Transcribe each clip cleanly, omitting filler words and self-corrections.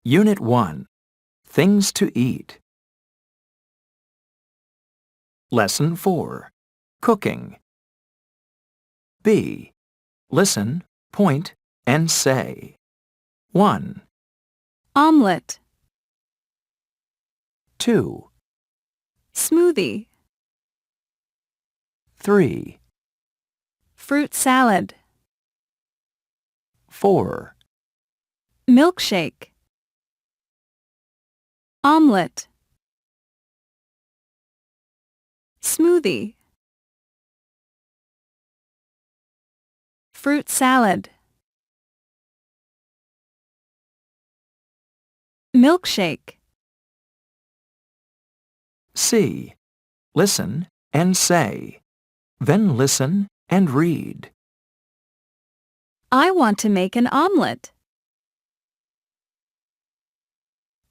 Unit 1. Things to eat. Lesson 4. Cooking. B. Listen, point, and say. 1, Omelette, 2, smoothie, 3, fruit salad, 4, milkshake, omelette, smoothie, fruit salad, milkshake. C. Listen and say. Then listen and read. I want to make an omelette.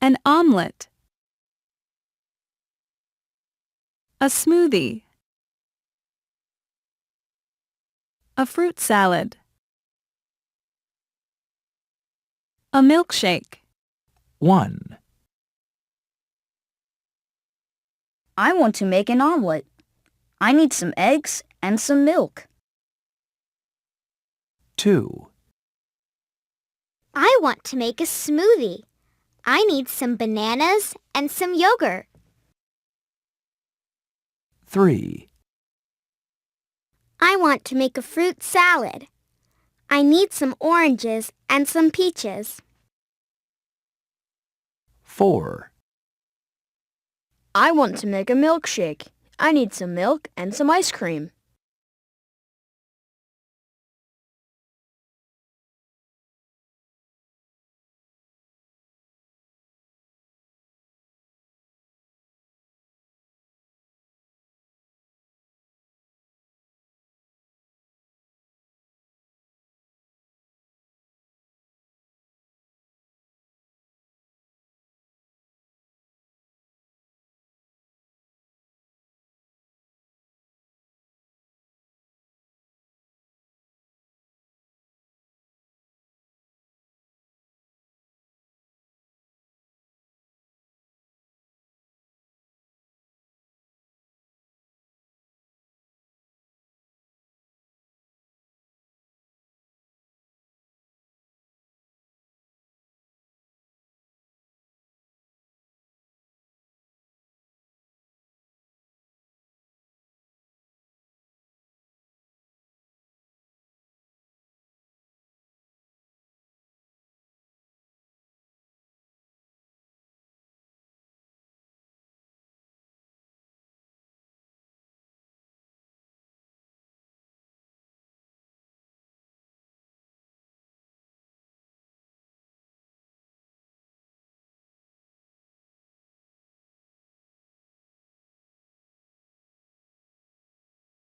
An omelette. A smoothie. A fruit salad. A milkshake. 1, I want to make an omelette. I need some eggs and some milk. 2, I want to make a smoothie. I need some bananas and some yogurt. 3, I want to make a fruit salad. I need some oranges and some peaches. 4, I want to make a milkshake. I need some milk and some ice cream.